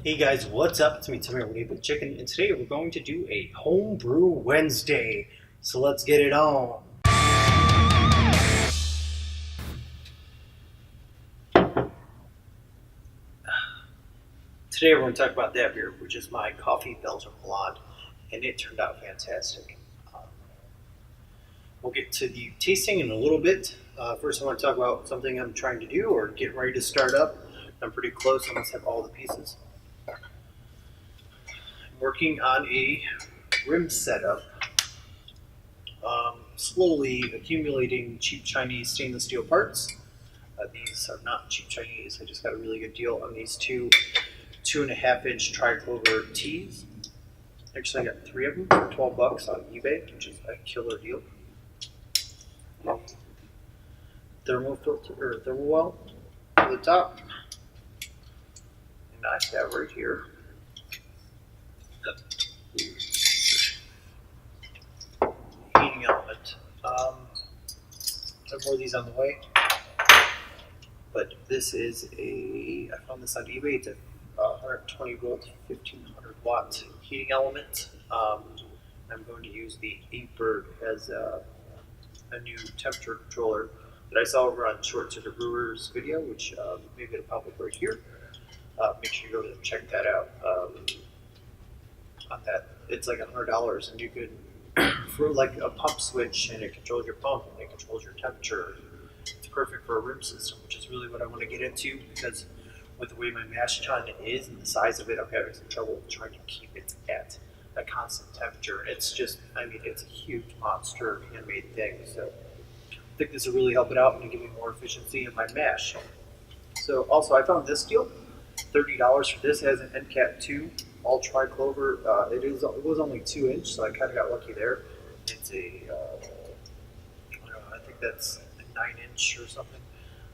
Hey guys, what's up? It's me, Timmy with Chicken, and today we're going to do a Homebrew Wednesday. So let's get it on. Today we're going to talk about that beer, which is my Coffee Belgium Blonde, and it turned out fantastic. We'll get to the tasting in a little bit. First I want to talk about something I'm trying to do or getting ready to start up. I'm pretty close, I almost have all the pieces. Working on a rim setup, slowly accumulating cheap Chinese stainless steel parts. These are not cheap Chinese. I just got a really good deal on these two 2.5-inch triclover tees. Actually, I got 3 of them for $12 on eBay, which is a killer deal. Thermal filter or thermal well to the top, and I have right here heating element. Have more of these on the way, but this is I found this on eBay. It's a 120 volt, 1500 watt heating element. I'm going to use the Inkbird as a new temperature controller that I saw over on Short Circuit Brewers video, which maybe it'll pop up right here. Make sure you go and check that out. On that, it's like $100, and you could for like a pump switch, and it controls your pump, and it controls your temperature. It's perfect for a rim system, which is really what I want to get into, because with the way my mash tun is and the size of it, I'm having some trouble trying to keep it at a constant temperature. It's just, I mean, it's a huge monster handmade thing. So I think this will really help it out and give me more efficiency in my mash. So also, I found this deal, $30 for this. It has an end cap 2, all triclover. It was only 2-inch, so I kind of got lucky there. It's I don't know, I think that's a 9-inch or something.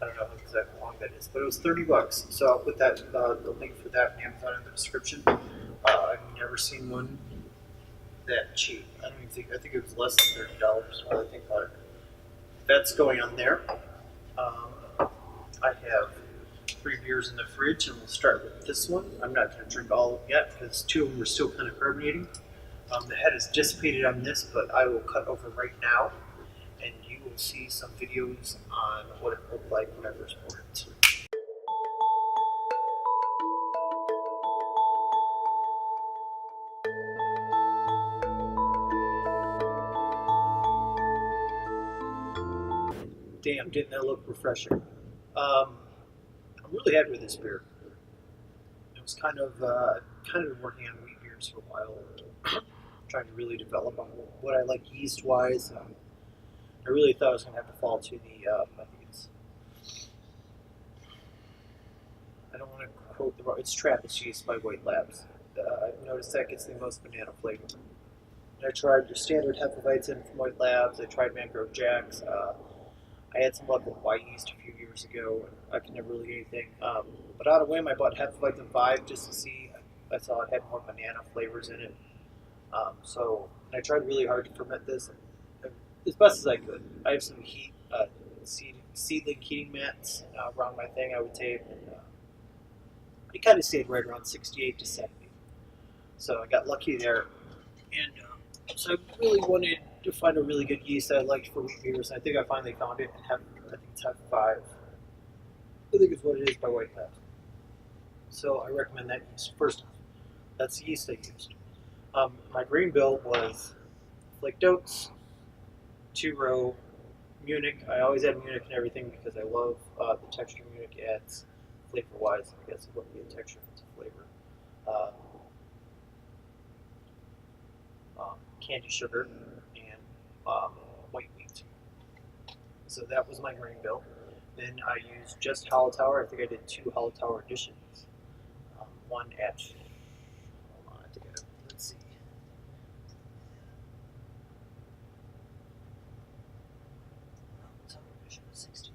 I don't know exactly how long that is, but it was $30. So I'll put that the link for that on Amazon in the description. I've never seen one that cheap. I think it was less than $30. While I think about it, that's going on there. I have 3 beers in the fridge, and we'll start with this one. I'm not going to drink all of them yet because 2 of them are still kind of carbonating. The head is dissipated on this, but I will cut over right now, and you will see some videos on what it looked like when I first poured it. Damn, didn't that look refreshing? I'm really happy with this beer. I was kind of been working on wheat beers for a while, trying to really develop on what I like yeast-wise. I really thought I was going to have to fall to the, I think I don't want to quote the wrong, it's Trappist yeast by White Labs. I've noticed that gets the most banana flavor. And I tried your standard Hefeweizen from White Labs. I tried Mangrove Jacks. I had some luck with white yeast a few years ago, and I could never really get anything. But on a whim, I bought Hefeweizen 5 just to see. I saw it had more banana flavors in it. So I tried really hard to ferment this as best as I could. I have some seedling heating mats around my thing, I would tape. And, it kind of stayed right around 68 to 70. So I got lucky there. And so I really wanted to find a really good yeast I liked for wheat beers. And I think I finally found it. I think it's Hef 5. I think it's what it is by White Labs. So I recommend that yeast. First off, that's the yeast I used. My grain bill was flaked oats, 2-row Munich. I always add Munich and everything because I love the texture Munich adds flavor-wise. I guess it wouldn't be a texture, it's a flavor. Candy sugar and white wheat. So that was my grain bill. Then I used just Hallertauer. I think I did 2 Hallertauer additions. One at, let's see. Hallertauer edition 60.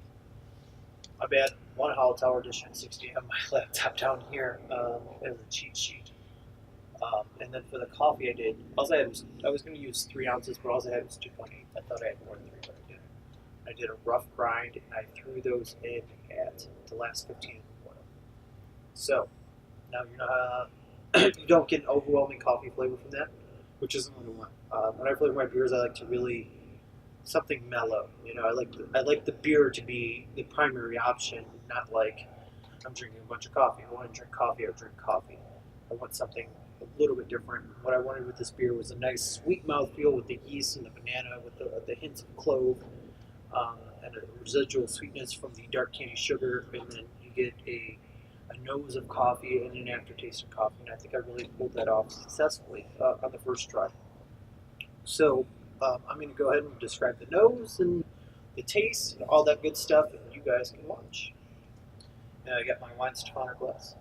My bad. One Hallertauer edition 60 on my laptop down here as a cheat sheet. And then for the coffee, I was going to use 3 ounces, but all I had was 2.8. I thought I had more than 3, but I didn't. I did a rough grind, and I threw those in at the last 15 of the boil. So Now you're not, you don't get an overwhelming coffee flavor from that, which isn't what I want. When I flavor my beers, I like to really something mellow. You know, I like the beer to be the primary option, not like I'm drinking a bunch of coffee. I want to drink coffee. I drink coffee. I want something a little bit different. What I wanted with this beer was a nice sweet mouthfeel with the yeast and the banana, with the hints of clove, and a residual sweetness from the dark candy sugar, and then you get a nose of coffee and an aftertaste of coffee. And I think I really pulled that off successfully on the first try. So I'm going to go ahead and describe the nose and the taste and all that good stuff, and you guys can watch. And I got my wine Stefano glass.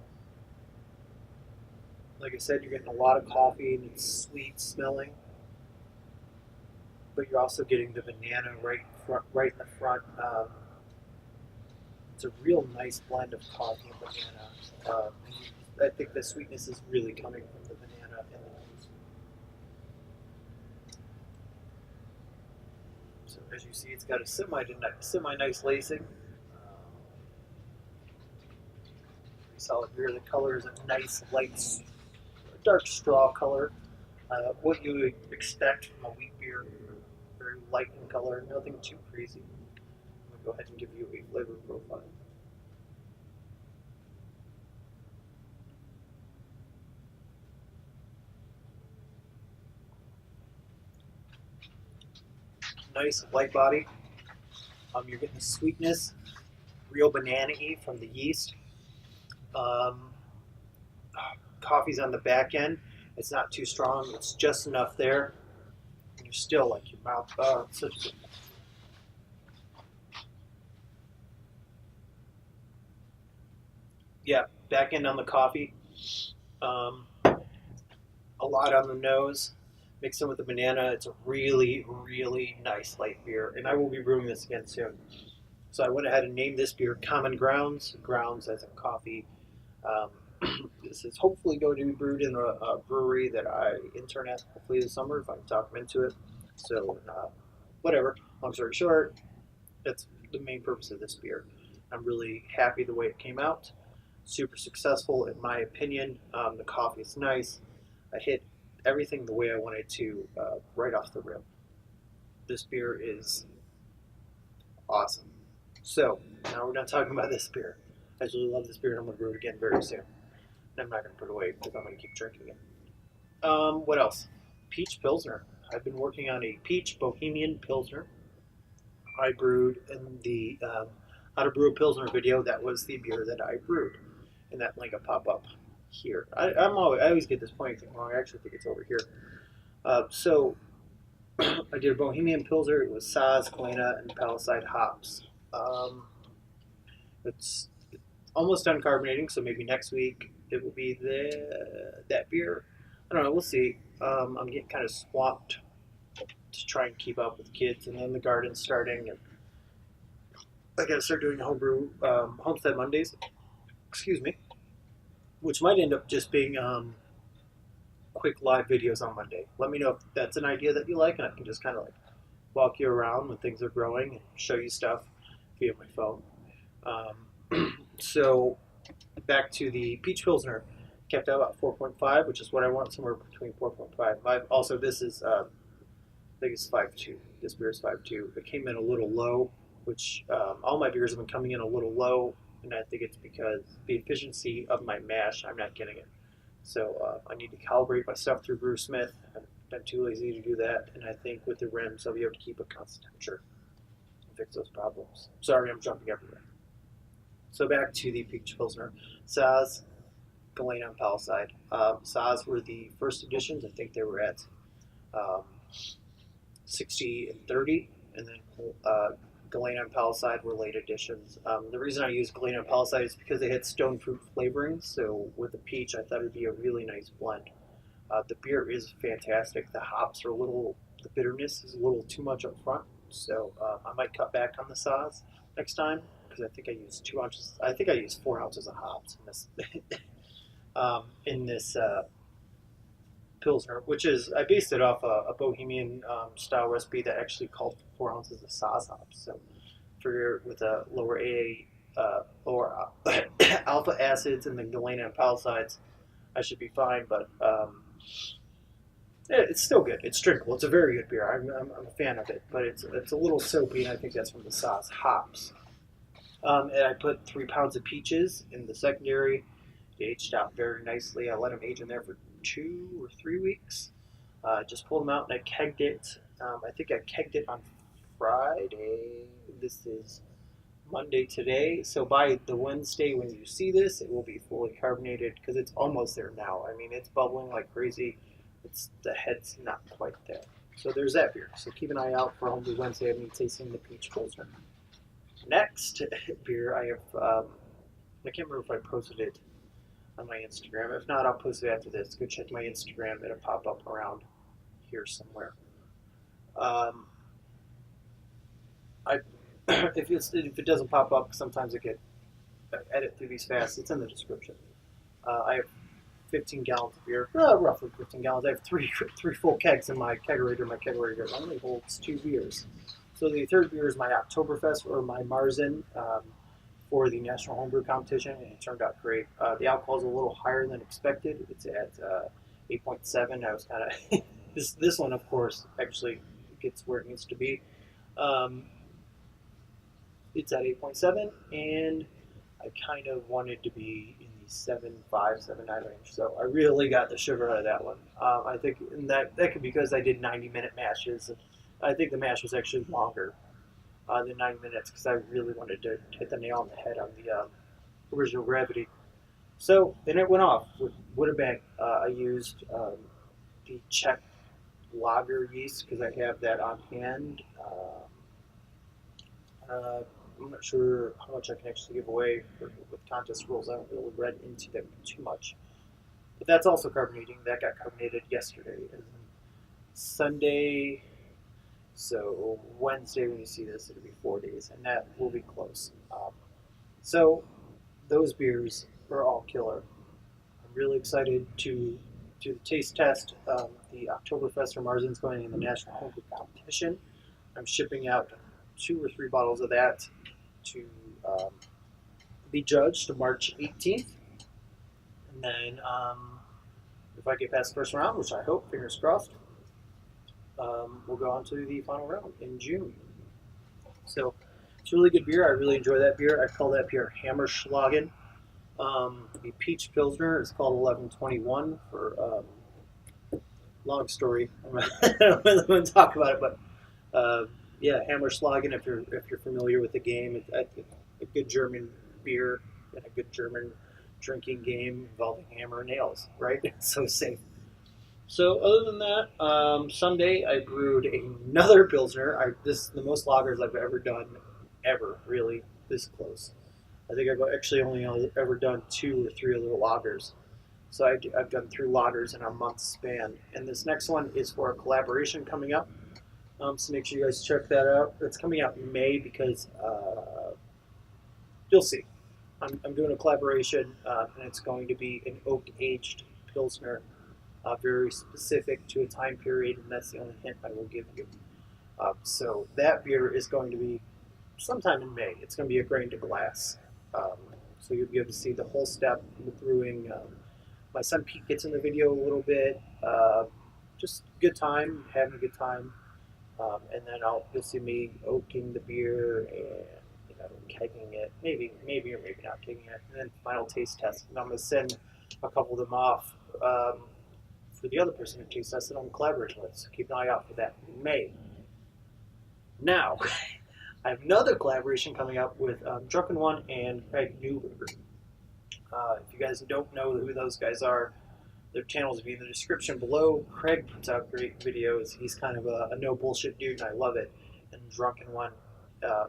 Like I said, you're getting a lot of coffee and it's sweet smelling, but you're also getting the banana right in the front. It's a real nice blend of coffee and banana. I think the sweetness is really coming from the banana and the nose. So as you see, it's got a semi nice lacing. Pretty solid beer. The color is a nice light, dark straw color. What you would expect from a wheat beer, very light in color, nothing too crazy. I'm going to go ahead and give you a flavor profile. Nice light body. You're getting the sweetness, real banana-y from the yeast. Um, Coffee's on the back end. It's not too strong. It's just enough there. And you're still like your mouth. Such a good. Yeah, back end on the coffee. Um, a lot on the nose. Mixed in with the banana. It's a really, really nice light beer. And I will be brewing this again soon. So I went ahead and named this beer Common Grounds. Grounds as in coffee. Um, this is hopefully going to be brewed in a brewery that I intern at hopefully this summer if I can talk them into it. So, whatever. Long story short, that's the main purpose of this beer. I'm really happy the way it came out. Super successful in my opinion. The coffee is nice. I hit everything the way I wanted to right off the rip. This beer is awesome. So now we're not talking about this beer. I really love this beer and I'm going to brew it again very soon. And I'm not going to put it away because I'm going to keep drinking it. What else? Peach Pilsner. I've been working on a peach Bohemian Pilsner. I brewed in the How to Brew a Pilsner video. That was the beer that I brewed. And that link will pop up here. I always get this pointing thing wrong. I actually think it's over here. So I did a Bohemian Pilsner. It was Saaz, Galena, and Palisade hops. It's almost done carbonating, so maybe next week it will be that beer. I don't know. We'll see. I'm getting kind of swamped to try and keep up with kids, and then the garden's starting, and I got to start doing homebrew Homestead Mondays. Excuse me, which might end up just being quick live videos on Monday. Let me know if that's an idea that you like, and I can just kind of like walk you around when things are growing and show you stuff via my phone. So back to the peach pilsner, kept out about 4.5, which is what I want, somewhere between 4.5 and 5. Also, this is I think it's 5.2. This beer is 5.2. It came in a little low, which all my beers have been coming in a little low, and I think it's because the efficiency of my mash, I'm not getting it. So I need to calibrate my stuff through BrewSmith. I've been too lazy to do that, and I think with the rims, I'll be able to keep a constant temperature and fix those problems. Sorry, I'm jumping everywhere. So back to the peach pilsner, Saaz, Galena, and Palisade. Saaz were the first editions. I think they were at 60 and 30, and then Galena and Palisade were late additions. The reason I used Galena and Palisade is because they had stone fruit flavorings, so with the peach, I thought it would be a really nice blend. The beer is fantastic. The hops are the bitterness is a little too much up front, so I might cut back on the Saaz next time, because I think I used 2 ounces. I think I used 4 ounces of hops in this pilsner, which is I based it off a Bohemian style recipe that actually called for 4 ounces of Saaz hops. So with a lower AA lower alpha acids and the galena and pallicides, I should be fine. But it's still good. It's drinkable. It's a very good beer. I'm a fan of it, but it's a little soapy, and I think that's from the sauce hops. And I put 3 pounds of peaches in the secondary. They aged out very nicely. I let them age in there for 2 or 3 weeks. Just pulled them out and I kegged it. I think I kegged it on Friday. This is Monday today. So by the Wednesday when you see this, it will be fully carbonated because it's almost there now. I mean, it's bubbling like crazy. The head's not quite there. So there's that beer. So keep an eye out for Homebrew Wednesday of me tasting the peach pilsner. Next beer, I have, I can't remember if I posted it on my Instagram. If not, I'll post it after this. Go check my Instagram. It'll pop up around here somewhere. If it doesn't pop up, sometimes I edit through these fast. It's in the description. I have 15 gallons of beer, roughly 15 gallons. I have three full kegs in my kegerator. My kegerator only holds 2 beers. So the third beer is my Oktoberfest or my Marzen for the National Homebrew Competition, and it turned out great. The alcohol is a little higher than expected. It's at 8.7. I was kind of this one, of course, actually gets where it needs to be. It's at 8.7, and I kind of wanted to be in the 7.5, 7.9 range. So I really got the sugar out of that one. I think that could be because I did 90-minute mashes. I think the mash was actually longer than 90 minutes because I really wanted to hit the nail on the head on the original gravity. So, and it went off with a bang. I used the Czech lager yeast because I have that on hand. I'm not sure how much I can actually give away with contest rules. I haven't really read into them too much. But that's also carbonating. That got carbonated yesterday. And Sunday, so Wednesday when you see this, it'll be 4 days, and that will be close. So those beers are all killer. I'm really excited to do the taste test. The Oktoberfest or Marzen's going in the National Homebrew Competition. I'm shipping out 2 or 3 bottles of that to be judged March 18th. And then if I get past the first round, which I hope, fingers crossed, we'll go on to the final round in June. So it's a really good beer. I really enjoy that beer. I call that beer Hammerschlagen. The peach pilsner is called 1121 for long story. I don't really want to talk about it, but yeah, Hammerschlagen. If you're familiar with the game, it's a good German beer and a good German drinking game involving hammer and nails, right? So safe. So other than that, Sunday I brewed another pilsner. This is the most lagers I've ever done, ever really this close. I think I've actually only ever done 2 or 3 other lagers. So I've done 3 lagers in a month span, and this next one is for a collaboration coming up. So make sure you guys check that out. It's coming out in May because you'll see. I'm doing a collaboration, and it's going to be an oak-aged pilsner, very specific to a time period, and that's the only hint I will give you. So that beer is going to be sometime in May. It's going to be a grain to glass. So you'll be able to see the whole step in the brewing. My son Pete gets in the video a little bit. Just good time, having a good time. And then you'll see me oaking the beer and kegging it, maybe or maybe not kegging it, and then final taste test. And I'm going to send a couple of them off for the other person who taste tested I'm collaborating with. So keep an eye out for that in May. Now, I have another collaboration coming up with Drunken One and Craig Newberger. If you guys don't know who those guys are, their channels will be in the description below. Craig puts out great videos. He's kind of a no bullshit dude, and I love it. And Drunken One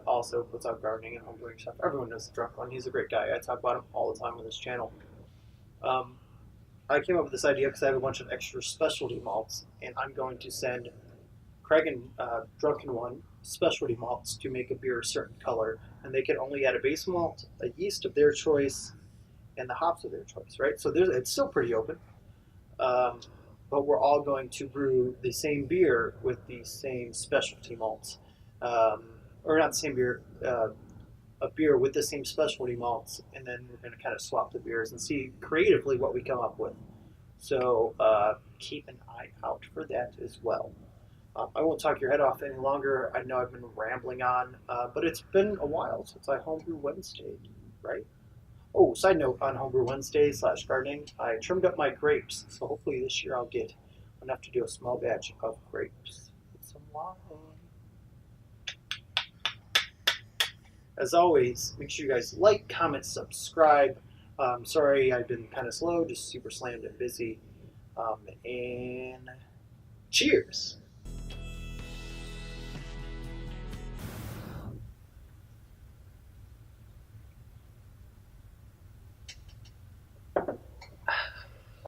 also puts out gardening and homebrewing stuff. Everyone knows the Drunken One. He's a great guy. I talk about him all the time on this channel. I came up with this idea because I have a bunch of extra specialty malts, and I'm going to send Craig and Drunken One specialty malts to make a beer a certain color, and they can only add a base malt, a yeast of their choice, and the hops of their choice, right? So it's still pretty open. But we're all going to brew the same beer with the same specialty malts. Or not the same beer, a beer with the same specialty malts, and then we're going to kind of swap the beers and see creatively what we come up with. So keep an eye out for that as well. I won't talk your head off any longer. I know I've been rambling on, but it's been a while since I homebrew Wednesday, right? Oh, side note on Homebrew Wednesday slash gardening, I trimmed up my grapes, so hopefully this year I'll get enough to do a small batch of grapes with some wine. As always, make sure you guys like, comment, subscribe. Sorry I've been kind of slow, just super slammed and busy. And cheers!